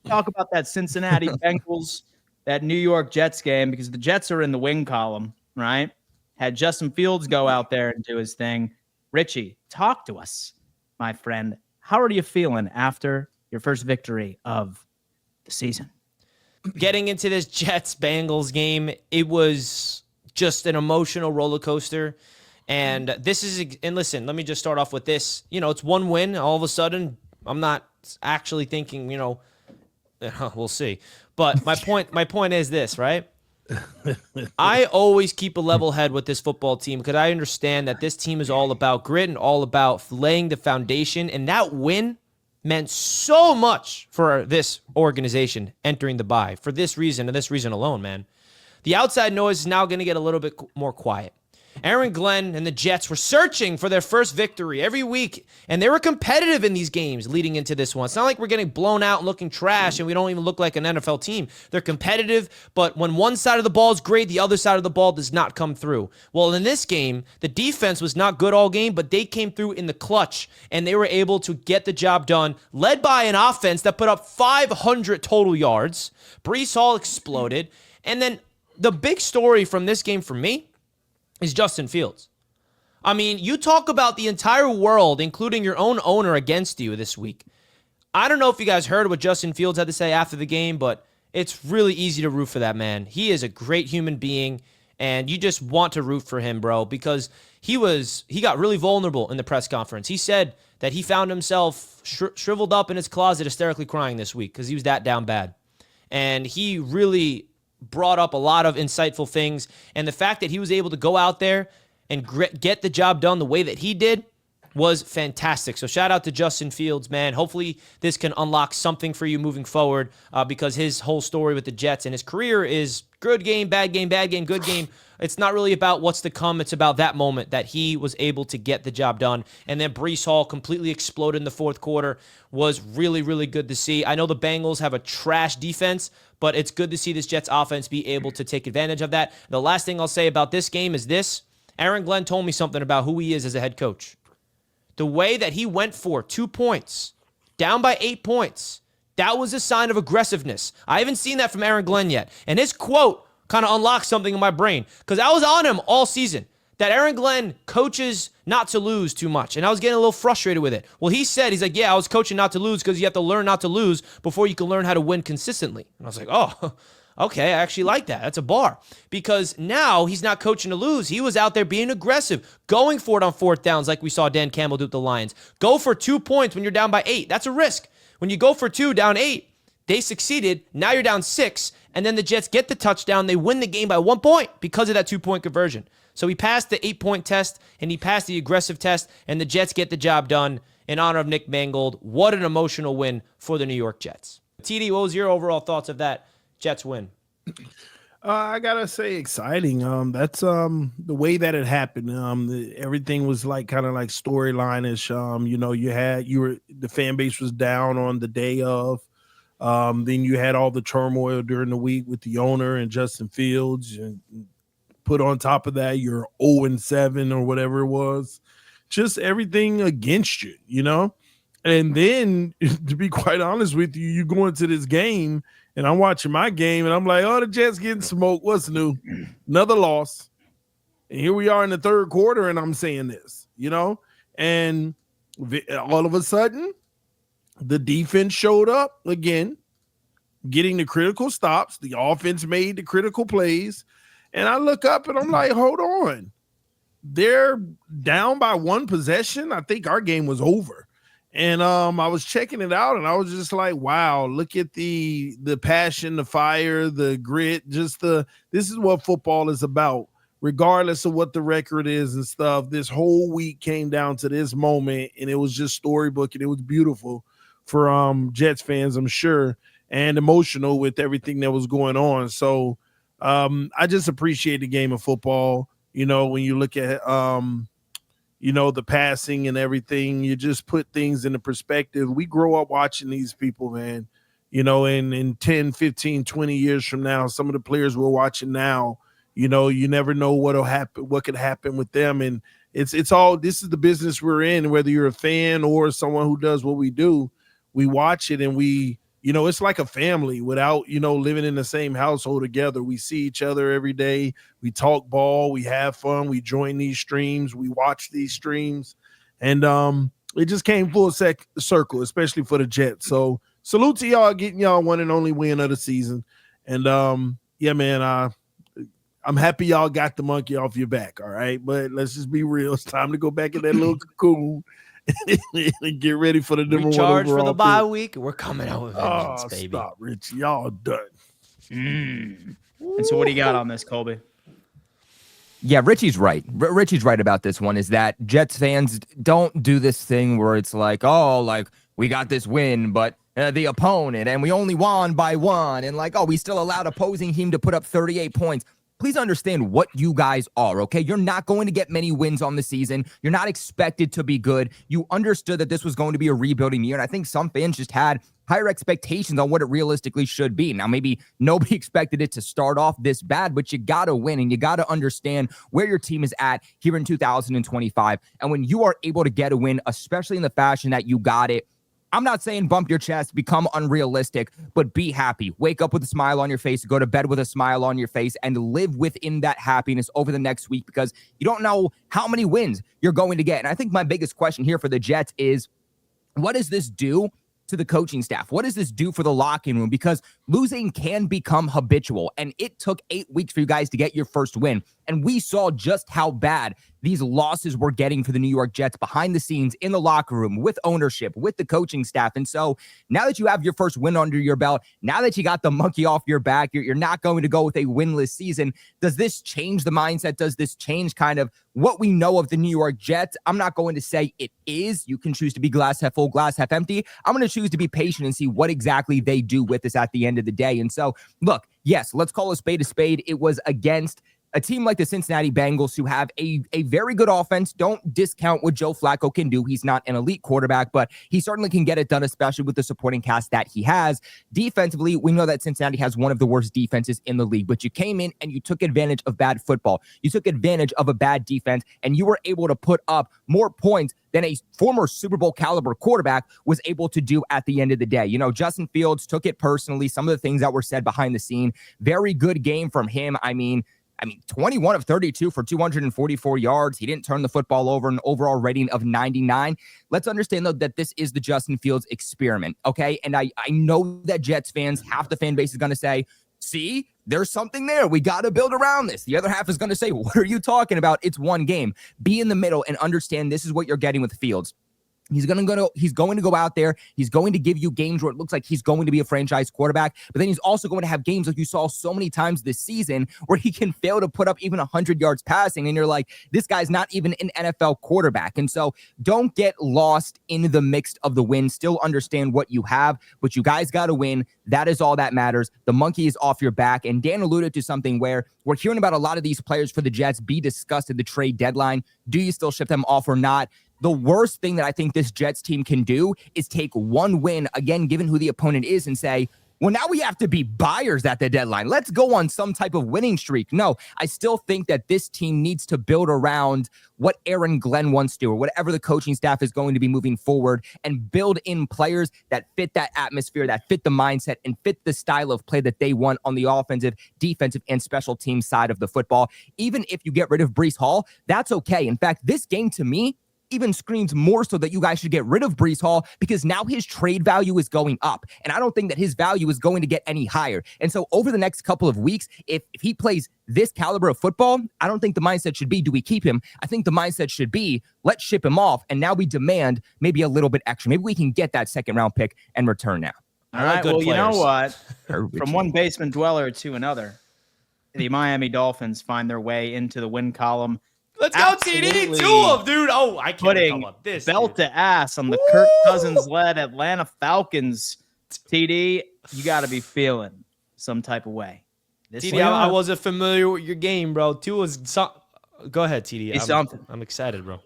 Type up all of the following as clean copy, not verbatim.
talk about that Cincinnati Bengals, that New York Jets game, because the Jets are in the win column, right? Had Justin Fields go out there and do his thing. Richie, talk to us, my friend. How are you feeling after your first victory of the season? Getting into this Jets-Bengals game, it was just an emotional roller coaster. And listen, let me just start off with this. It's one win. All of a sudden, I'm not actually thinking, we'll see. But my point is this, right? I always keep a level head with this football team because I understand that this team is all about grit and all about laying the foundation. And that win meant so much for this organization entering the bye for this reason and this reason alone, man. The outside noise is now going to get a little bit more quiet. Aaron Glenn and the Jets were searching for their first victory every week, and they were competitive in these games leading into this one. It's not like we're getting blown out and looking trash and we don't even look like an NFL team. They're competitive, but when one side of the ball is great, the other side of the ball does not come through. Well, in this game, the defense was not good all game, but they came through in the clutch, and they were able to get the job done, led by an offense that put up 500 total yards. Breece Hall exploded, and then the big story from this game for me is Justin Fields. I mean, you talk about the entire world, including your own owner, against you this week. I don't know if you guys heard what Justin Fields had to say after the game, but it's really easy to root for that man. He is a great human being, and you just want to root for him, bro, because he got really vulnerable in the press conference. He said that he found himself shriveled up in his closet, hysterically crying this week because he was that down bad. And he really brought up a lot of insightful things, and the fact that he was able to go out there and get the job done the way that he did was fantastic. So shout out to Justin Fields, man. Hopefully this can unlock something for you moving forward because his whole story with the Jets and his career is good game, bad game, good game. It's not really about what's to come. It's about that moment that he was able to get the job done. And then Breece Hall completely exploded in the fourth quarter. Was really, really good to see. I know the Bengals have a trash defense, but it's good to see this Jets offense be able to take advantage of that. The last thing I'll say about this game is this. Aaron Glenn told me something about who he is as a head coach. The way that he went for 2 points, down by 8 points, that was a sign of aggressiveness. I haven't seen that from Aaron Glenn yet. And his quote kind of unlocked something in my brain because I was on him all season that Aaron Glenn coaches not to lose too much, and I was getting a little frustrated with it. Well, he's like, yeah, I was coaching not to lose because you have to learn not to lose before you can learn how to win consistently. And I was like, oh, okay, I actually like that. That's a bar. Because now he's not coaching to lose. He was out there being aggressive, going for it on fourth downs like we saw Dan Campbell do with the Lions. Go for 2 points when you're down by 8. That's a risk. When you go for 2, down 8, they succeeded. Now you're down 6, and then the Jets get the touchdown. They win the game by 1 point because of that 2-point conversion. So he passed the 8-point test, and he passed the aggressive test, and the Jets get the job done in honor of Nick Mangold. What an emotional win for the New York Jets. TD, what was your overall thoughts of that Jets win? I gotta say, exciting. That's the way that it happened. Everything was like kind of like storyline-ish. The fan base was down on the day of. Then you had all the turmoil during the week with the owner and Justin Fields, and put on top of that, you're 0-7 or whatever it was. Just everything against you, And then, to be quite honest with you, you go into this game, and I'm watching my game, and I'm like, oh, the Jets getting smoked. What's new? Another loss. And here we are in the third quarter, and I'm saying this, And all of a sudden, the defense showed up again, getting the critical stops. The offense made the critical plays. And I look up, and I'm like, hold on. They're down by 1 possession. I think our game was over. And I was checking it out, and I was just like, wow, look at the passion, the fire, the grit, this is what football is about, regardless of what the record is and stuff. This whole week came down to this moment, and it was just storybook, and it was beautiful for Jets fans, I'm sure, and emotional with everything that was going on. So I just appreciate the game of football. When you look at the passing and everything, you just put things into perspective. We grow up watching these people, man, in 10, 15, 20 years from now, some of the players we're watching now, you never know what'll happen, what could happen with them. And it's all, this is the business we're in, whether you're a fan or someone who does what we do, we watch it and we it's like a family without, living in the same household together. We see each other every day. We talk ball. We have fun. We join these streams. We watch these streams. And it just came full circle, especially for the Jets. So salute to y'all getting y'all one and only win of the season. And yeah, man, I'm happy y'all got the monkey off your back. All right. But let's just be real. It's time to go back in that little cocoon and get ready for the number Recharge one overall for the bye pick. week. We're coming out with vengeance, baby. Stop, Rich. Y'all done. And so what do you got on this, Colby? Yeah, Richie's right. Richie's right about this one, is that Jets fans don't do this thing where it's like, oh, like we got this win, but the opponent, and we only won by 1, and like, oh, we still allowed opposing team to put up 38 points. Please understand what you guys are, okay? You're not going to get many wins on the season. You're not expected to be good. You understood that this was going to be a rebuilding year, and I think some fans just had higher expectations on what it realistically should be. Now, maybe nobody expected it to start off this bad, but you got to win, and you got to understand where your team is at here in 2025. And when you are able to get a win, especially in the fashion that you got it, I'm not saying bump your chest, become unrealistic, but be happy. Wake up with a smile on your face, go to bed with a smile on your face, and live within that happiness over the next week, because you don't know how many wins you're going to get. And I think my biggest question here for the Jets is, what does this do to the coaching staff? What does this do for the locker room? Because losing can become habitual, and it took 8 weeks for you guys to get your first win. And we saw just how bad these losses were getting for the New York Jets behind the scenes, in the locker room, with ownership, with the coaching staff. And so now that you have your first win under your belt, now that you got the monkey off your back, you're not going to go with a winless season. Does this change the mindset? Does this change kind of what we know of the New York Jets? I'm not going to say it is. You can choose to be glass half full, glass half empty. I'm going to choose to be patient and see what exactly they do with this at the end of the day. And so, look, yes, let's call a spade a spade. It was against a team like the Cincinnati Bengals, who have a very good offense. Don't discount what Joe Flacco can do. He's not an elite quarterback, but he certainly can get it done, especially with the supporting cast that he has. Defensively, we know that Cincinnati has one of the worst defenses in the league, but you came in and you took advantage of bad football. You took advantage of a bad defense, and you were able to put up more points than a former Super Bowl caliber quarterback was able to do at the end of the day. Justin Fields took it personally. Some of the things that were said behind the scene, very good game from him. I mean, 21 of 32 for 244 yards. He didn't turn the football over, an overall rating of 99. Let's understand, though, that this is the Justin Fields experiment, okay? And I know that Jets fans, half the fan base is going to say, see, there's something there. We got to build around this. The other half is going to say, what are you talking about? It's one game. Be in the middle and understand this is what you're getting with Fields. He's going to go out there. He's going to give you games where it looks like he's going to be a franchise quarterback, but then he's also going to have games like you saw so many times this season where he can fail to put up even 100 yards passing, and you're like, this guy's not even an NFL quarterback. And so don't get lost in the mix of the win. Still understand what you have, but you guys got to win. That is all that matters. The monkey is off your back. And Dan alluded to something where we're hearing about a lot of these players for the Jets be discussed at the trade deadline. Do you still ship them off or not? The worst thing that I think this Jets team can do is take one win, again, given who the opponent is, and say, well, now we have to be buyers at the deadline. Let's go on some type of winning streak. No, I still think that this team needs to build around what Aaron Glenn wants to do, or whatever the coaching staff is going to be moving forward, and build in players that fit that atmosphere, that fit the mindset, and fit the style of play that they want on the offensive, defensive, and special team side of the football. Even if you get rid of Breece Hall, that's okay. In fact, this game to me even screams more so that you guys should get rid of Breece Hall, because now his trade value is going up. And I don't think that his value is going to get any higher. And so over the next couple of weeks, if he plays this caliber of football, I don't think the mindset should be, do we keep him? I think the mindset should be, let's ship him off. And now we demand maybe a little bit extra. Maybe we can get that second round pick and return now. All right. Well, you know what? From one basement dweller to another, the Miami Dolphins find their way into the win column. Let's go, TD. 2 dude. Oh, I can't putting about this. Belt to ass on the Kirk Cousins-led Atlanta Falcons. TD, you got to be feeling some type of way. TD, I wasn't familiar with your game, bro. Go ahead, TD. I'm excited, bro.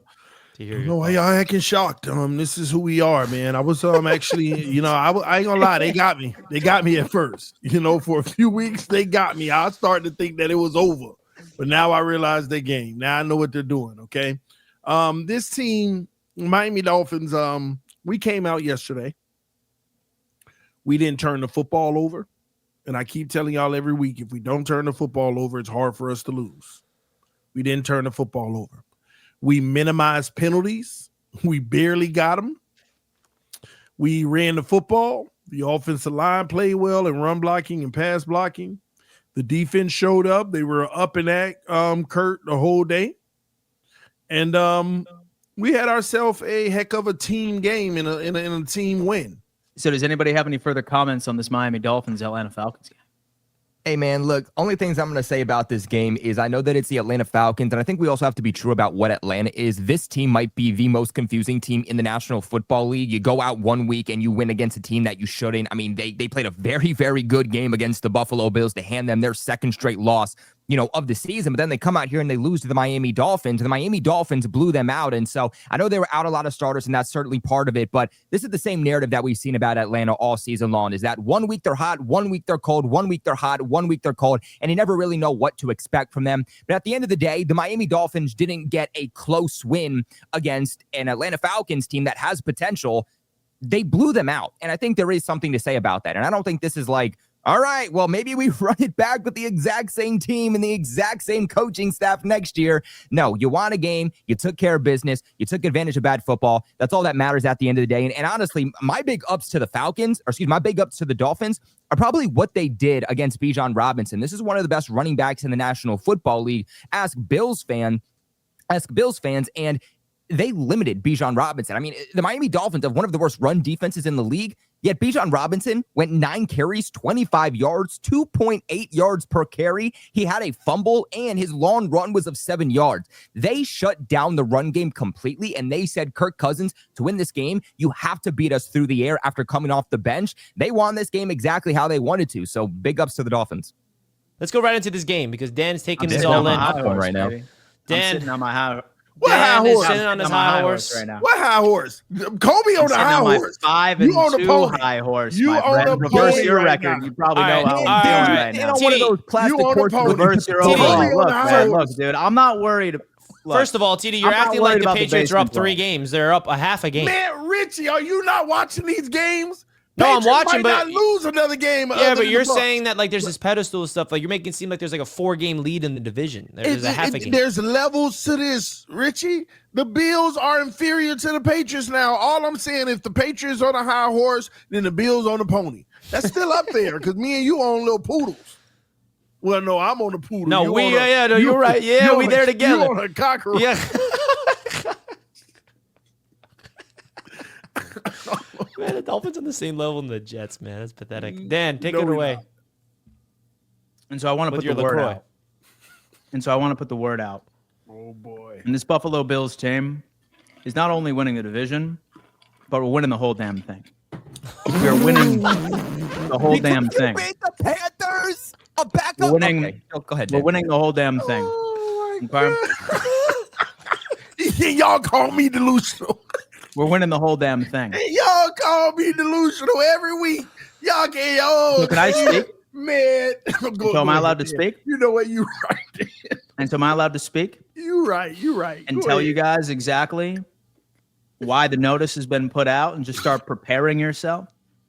To hear no, y'all acting shocked. This is who we are, man. I was actually, I ain't gonna lie, they got me. They got me at first. For a few weeks, they got me. I started to think that it was over. But now I realize their game. Now I know what they're doing, okay? This team, Miami Dolphins, we came out yesterday. We didn't turn the football over. And I keep telling y'all every week, if we don't turn the football over, it's hard for us to lose. We didn't turn the football over. We minimized penalties. We barely got them. We ran the football. The offensive line played well in run blocking and pass blocking. The defense showed up. They were up and at Kurt the whole day. And we had ourselves a heck of a team game in a team win. So does anybody have any further comments on this Miami Dolphins Atlanta Falcons game? Hey, man, look, only things I'm going to say about this game is I know that it's the Atlanta Falcons, and I think we also have to be true about what Atlanta is. This team might be the most confusing team in the National Football League. You go out one week and you win against a team that you shouldn't. I mean, they played a very, very good game against the Buffalo Bills to hand them their second straight loss, of the season, but then they come out here and they lose to the Miami Dolphins, and the Miami Dolphins blew them out. And so I know they were out a lot of starters, and that's certainly part of it, but this is the same narrative that we've seen about Atlanta all season long, is that 1 week they're hot, 1 week they're cold, 1 week they're hot, 1 week they're cold, and you never really know what to expect from them. But at the end of the day, the Miami Dolphins didn't get a close win against an Atlanta Falcons team that has potential. They blew them out, and I think there is something to say about that. And I don't think this is like, all right, well, maybe we run it back with the exact same team and the exact same coaching staff next year. No, you won a game. You took care of business. You took advantage of bad football. That's all that matters at the end of the day. And honestly, my big ups to the my big ups to the Dolphins are probably what they did against Bijan Robinson. This is one of the best running backs in the National Football League. Ask Bills fans, and they limited Bijan Robinson. I mean, the Miami Dolphins have one of the worst run defenses in the league, yet Bijan Robinson went 9 carries, 25 yards, 2.8 yards per carry. He had a fumble, and his long run was of 7 yards. They shut down the run game completely, and they said, Kirk Cousins, to win this game, you have to beat us through the air after coming off the bench. They won this game exactly how they wanted to, so big ups to the Dolphins. Let's go right into this game because Dan's taking this all in. Right now. Dan, I'm sitting on my high. What high horse? Sitting on his high horse right now. What high horse? Kobe on the high horse. 5-2 high horse. You own a reverse pony your right record. now. You probably know how all I'm feeling right. right now. One of those plastic You own a horses. pony. Reverse your TD. overall. Look, TD. man, look, dude. I'm not worried. Look, First of all, TD, you're I'm not acting like worried the about the Patriots are up basement 3 ball. games. They're up a half a game. Man, Richie, are you not watching these games? No, I'm Patriots watching, might but not lose another game. yeah, other but than you're the Bucs. saying that like there's this pedestal stuff. Like you're making it seem like there's like a 4-game lead in the division. There's a half a game. There's levels to this, Richie. The Bills are inferior to the Patriots now. All I'm saying, if the Patriots on a high horse, then the Bills on the pony. That's still up there because me and you own little poodles. Well, no, I'm on the poodle. No, You we on a- no, you're right. Yeah, we there together. You on a cockroach. Yeah. Man, the Dolphins on the same level in the Jets, man. That's pathetic. Dan, take it we're away. not. and so I want to With put the your word LaCroix. out. And so I want to put the word out. Oh, boy. And this Buffalo Bills team is not only winning the division, but we're winning the whole damn thing. We are winning the whole damn thing. Beat the Panthers. A backup. We're winning. Okay. Oh, go ahead, We're Dan. winning the whole damn thing. Oh, Okay? Y'all call me delusional. We're winning the whole damn thing. Y'all call me delusional every week. Y'all can't. Oh, So can I speak? Man. So am I allowed to speak? You know what? You right. And so am I allowed to speak You right. You right. and Go tell ahead. you guys exactly why the notice has been put out and just start preparing yourself?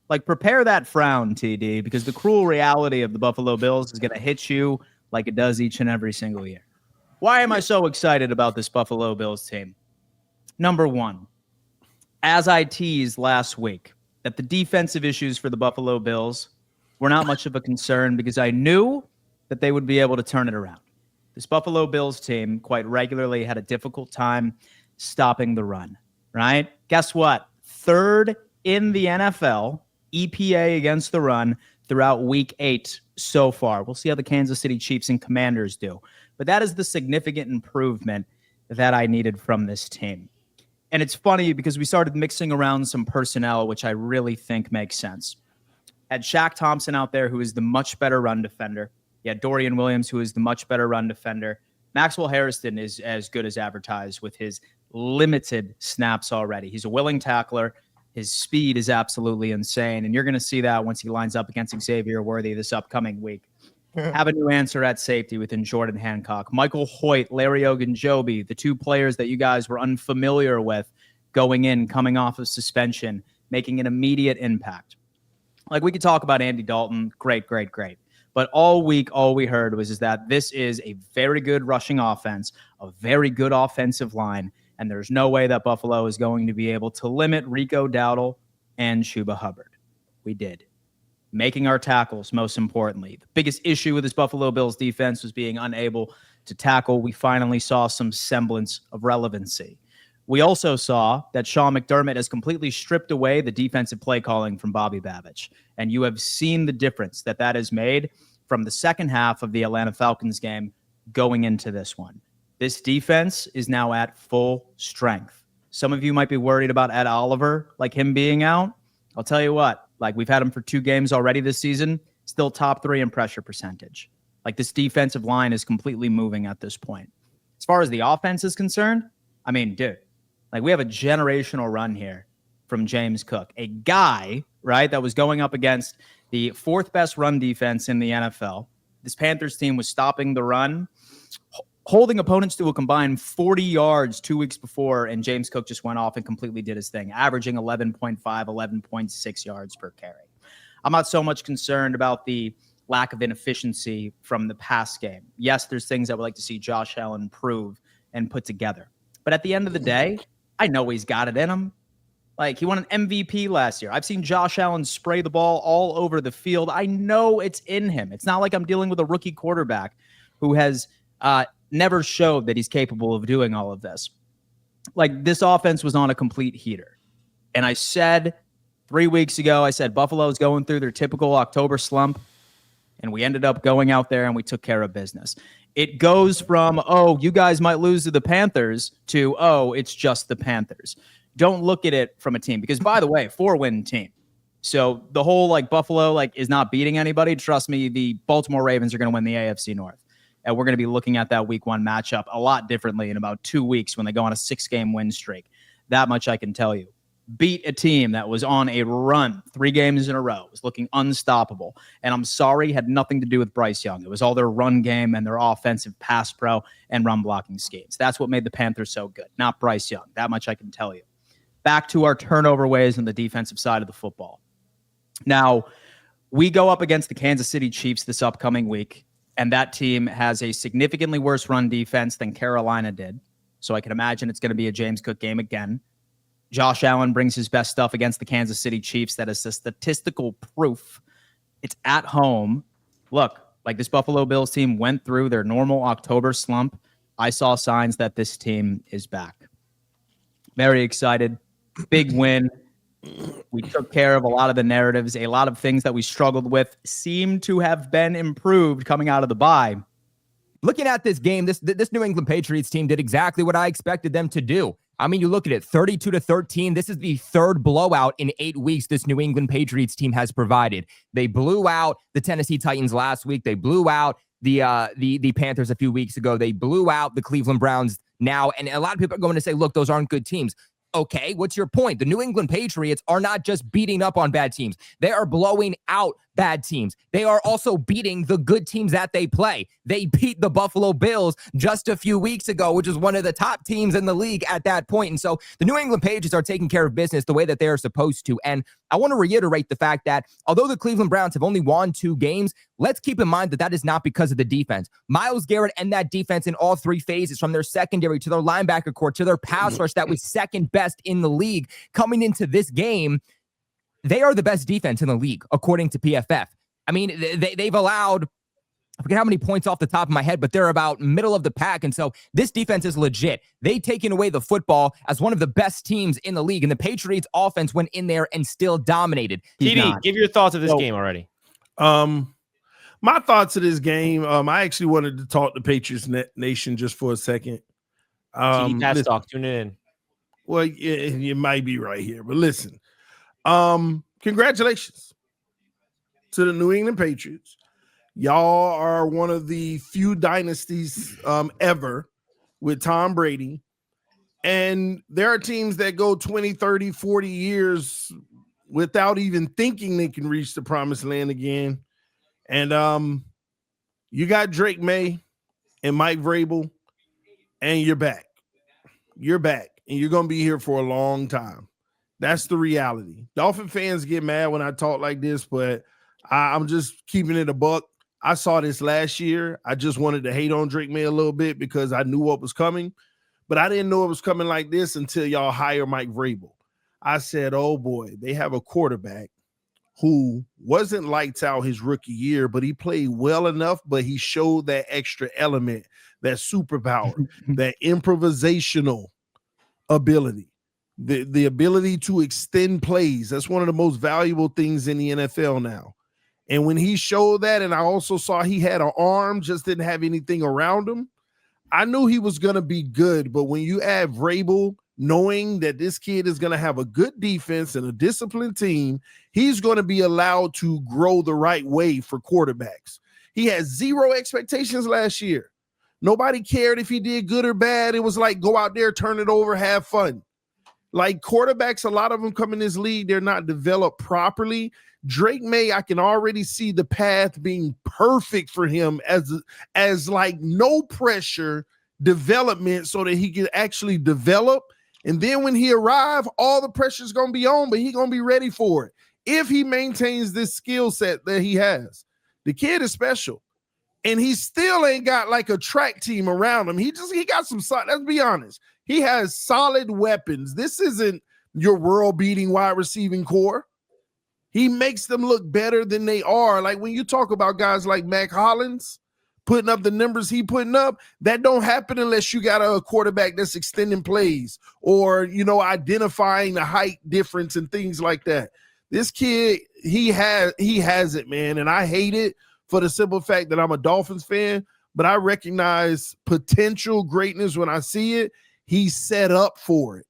Like, prepare that frown, TD, because the cruel reality of the Buffalo Bills is going to hit you like it does each and every single year. Why am I so excited about this Buffalo Bills team? Number one, as I teased last week, that the defensive issues for the Buffalo Bills were not much of a concern because I knew that they would be able to turn it around. This Buffalo Bills team quite regularly had a difficult time stopping the run, right? Guess what? 3rd in the NFL EPA against the run throughout week 8 so far. We'll see how the Kansas City Chiefs and Commanders do. But that is the significant improvement that I needed from this team. And it's funny because we started mixing around some personnel, which I really think makes sense. Had Shaq Thompson out there, who is the much better run defender. You had Dorian Williams, who is the much better run defender. Maxwell Harrison is as good as advertised with his limited snaps already. He's a willing tackler. His speed is absolutely insane. And you're going to see that once he lines up against Xavier Worthy this upcoming week. Have a new answer at safety within Jordan Hancock. Michael Hoyt, Larry Ogunjobi, the 2 players that you guys were unfamiliar with coming off of suspension, making an immediate impact. Like, we could talk about Andy Dalton. Great, great, great. But all week, all we heard was that this is a very good rushing offense, a very good offensive line, and there's no way that Buffalo is going to be able to limit Rico Dowdle and Chuba Hubbard. We did. Making our tackles, most importantly. The biggest issue with this Buffalo Bills defense was being unable to tackle. We finally saw some semblance of relevancy. We also saw that Sean McDermott has completely stripped away the defensive play calling from Bobby Babich. And you have seen the difference that has made from the second half of the Atlanta Falcons game going into this one. This defense is now at full strength. Some of you might be worried about Ed Oliver, like him being out. I'll tell you what, like, we've had him for 2 games already this season, still top 3 in pressure percentage. Like, this defensive line is completely moving at this point. As far as the offense is concerned, I mean, dude, like, we have a generational run here from James Cook, a guy, right, that was going up against the 4th best run defense in the NFL. This Panthers team was stopping the run, holding opponents to a combined 40 yards 2 weeks before, and James Cook just went off and completely did his thing, averaging 11.5, 11.6 yards per carry. I'm not so much concerned about the lack of inefficiency from the pass game. Yes, there's things I would like to see Josh Allen prove and put together. But at the end of the day, I know he's got it in him. Like, he won an MVP last year. I've seen Josh Allen spray the ball all over the field. I know it's in him. It's not like I'm dealing with a rookie quarterback who has never showed that he's capable of doing all of this. Like, this offense was on a complete heater. And I said 3 weeks ago, I said Buffalo's going through their typical October slump. And we ended up going out there and we took care of business. It goes from, oh, you guys might lose to the Panthers, to, oh, it's just the Panthers. Don't look at it from a team. Because, by the way, 4-win team. So the whole, like, Buffalo, like, is not beating anybody. Trust me, the Baltimore Ravens are going to win the AFC North. And we're going to be looking at that week 1 matchup a lot differently in about 2 weeks when they go on a 6-game win streak. That much I can tell you. Beat a team that was on a run 3 games in a row, was looking unstoppable. And I'm sorry, had nothing to do with Bryce Young. It was all their run game and their offensive pass pro and run blocking schemes. That's what made the Panthers so good, not Bryce Young. That much I can tell you. Back to our turnover ways on the defensive side of the football. Now, we go up against the Kansas City Chiefs this upcoming week, and that team has a significantly worse run defense than Carolina did. So I can imagine it's going to be a James Cook game again. Josh Allen brings his best stuff against the Kansas City Chiefs. That is the statistical proof. It's at home. Look, like, this Buffalo Bills team went through their normal October slump. I saw signs that this team is back. Very excited. Big win. We took care of a lot of the narratives. A lot of things that we struggled with seem to have been improved coming out of the bye. Looking at this game, this New England Patriots team did exactly what I expected them to do. I mean, you look at it, 32-13. This is the 3rd blowout in 8 weeks this New England Patriots team has provided. They blew out the Tennessee Titans last week. They blew out the Panthers a few weeks ago. They blew out the Cleveland Browns now. And a lot of people are going to say, look, those aren't good teams. Okay, what's your point? The New England Patriots are not just beating up on bad teams. They are blowing out bad teams. They are also beating the good teams that they play. They beat the Buffalo Bills just a few weeks ago, which is one of the top teams in the league at that point. And so the New England Patriots are taking care of business the way that they are supposed to. And I want to reiterate the fact that although the Cleveland Browns have only won 2 games, let's keep in mind that that is not because of the defense. Myles Garrett and that defense in all 3 phases, from their secondary to their linebacker core to their pass rush that was second best in the league coming into this game, they are the best defense in the league, according to PFF. I mean, they've allowed, I forget how many points off the top of my head, but they're about middle of the pack. And so this defense is legit. They've taken away the football as one of the best teams in the league. And the Patriots offense went in there and still dominated. TD, give your thoughts of this game already. My thoughts of this game, I actually wanted to talk to Patriots Nation just for a second. TD Pass Talk, tune in. Well, you might be right here, but listen. Congratulations to the New England Patriots. Y'all are one of the few dynasties ever with Tom Brady. And there are teams that go 20, 30, 40 years without even thinking they can reach the promised land again. And you got Drake May and Mike Vrabel, and you're back. You're back, and you're going to be here for a long time. That's the reality. Dolphin fans get mad when I talk like this, but I'm just keeping it a buck. I saw this last year. I just wanted to hate on Drake May a little bit because I knew what was coming, but I didn't know it was coming like this until y'all hire Mike Vrabel. I said, oh boy, they have a quarterback who wasn't lights out his rookie year, but he played well enough, but he showed that extra element, that superpower, that improvisational ability, the ability to extend plays. That's one of the most valuable things in the NFL now. And when he showed that, and I also saw he had an arm, just didn't have anything around him, I knew he was going to be good. But when you add Vrabel, knowing that this kid is going to have a good defense and a disciplined team, he's going to be allowed to grow the right way for quarterbacks. He had zero expectations last year. Nobody cared if he did good or bad. It was like, go out there, turn it over, have fun. Like quarterbacks, a lot of them come in this league, they're not developed properly. Drake May, I can already see the path being perfect for him as like no pressure development so that he can actually develop. And then when he arrives, all the pressure is going to be on, but he's going to be ready for it if he maintains this skill set that he has. The kid is special. And he still ain't got like a track team around him. He got some, let's be honest. He has solid weapons. This isn't your world-beating wide receiving core. He makes them look better than they are. Like when you talk about guys like Mac Hollins putting up the numbers he putting up, that don't happen unless you got a quarterback that's extending plays or, identifying the height difference and things like that. This kid, he has it, man. And I hate it for the simple fact that I'm a Dolphins fan, but I recognize potential greatness when I see it. He's set up for it.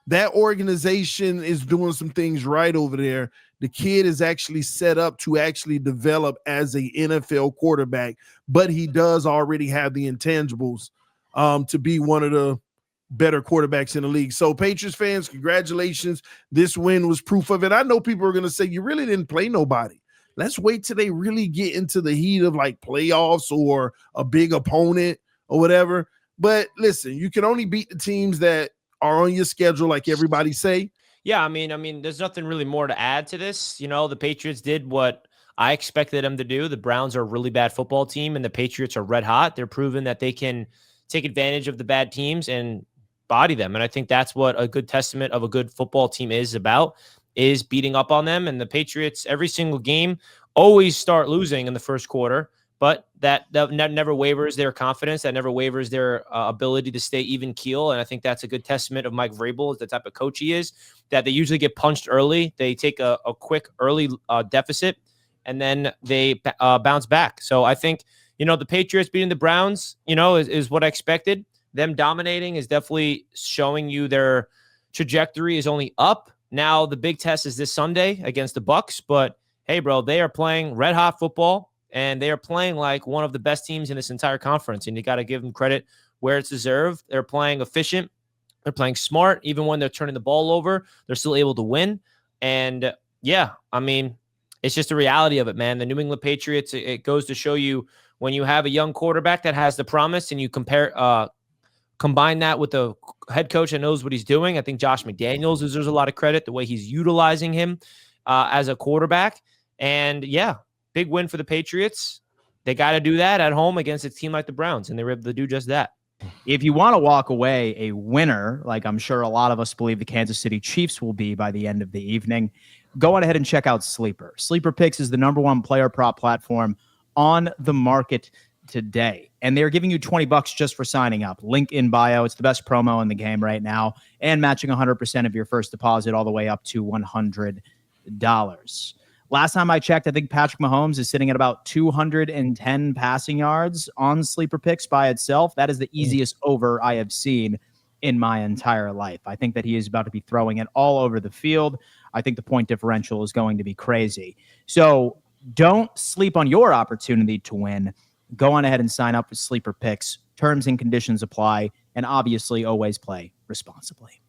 That organization is doing some things right over there. The kid is actually set up to actually develop as a NFL quarterback, but he does already have the intangibles to be one of the better quarterbacks in the league. So Patriots fans, congratulations. This win was proof of it. I know people are going to say you really didn't play nobody. Let's wait till they really get into the heat of like playoffs or a big opponent or whatever. But listen, you can only beat the teams that are on your schedule, like everybody say. Yeah, I mean, there's nothing really more to add to this. The Patriots did what I expected them to do. The Browns are a really bad football team, and the Patriots are red hot. They're proving that they can take advantage of the bad teams and body them. And I think that's what a good testament of a good football team is about, is beating up on them. And the Patriots, every single game, always start losing in the first quarter. But that never wavers their confidence. That never wavers their ability to stay even keel. And I think that's a good testament of Mike Vrabel, is the type of coach he is, that they usually get punched early. They take a quick early deficit, and then they bounce back. So I think, the Patriots beating the Browns, is what I expected. Them dominating is definitely showing you their trajectory is only up. Now the big test is this Sunday against the Bucs. But, hey, bro, they are playing red-hot football. And they are playing like one of the best teams in this entire conference. And you got to give them credit where it's deserved. They're playing efficient. They're playing smart. Even when they're turning the ball over, they're still able to win. And, yeah, I mean, it's just the reality of it, man. The New England Patriots, it goes to show you when you have a young quarterback that has the promise and you combine that with a head coach that knows what he's doing. I think Josh McDaniels deserves a lot of credit, the way he's utilizing him as a quarterback. And, yeah. Big win for the Patriots. They got to do that at home against a team like the Browns, and they were able to do just that. If you want to walk away a winner, like I'm sure a lot of us believe the Kansas City Chiefs will be by the end of the evening, go on ahead and check out Sleeper. Sleeper Picks is the #1 player prop platform on the market today, and they're giving you $20 just for signing up. Link in bio. It's the best promo in the game right now, and matching 100% of your first deposit all the way up to $100. Last time I checked, I think Patrick Mahomes is sitting at about 210 passing yards on Sleeper Picks by itself. That is the easiest over I have seen in my entire life. I think that he is about to be throwing it all over the field. I think the point differential is going to be crazy. So don't sleep on your opportunity to win. Go on ahead and sign up for Sleeper Picks. Terms and conditions apply, and obviously always play responsibly.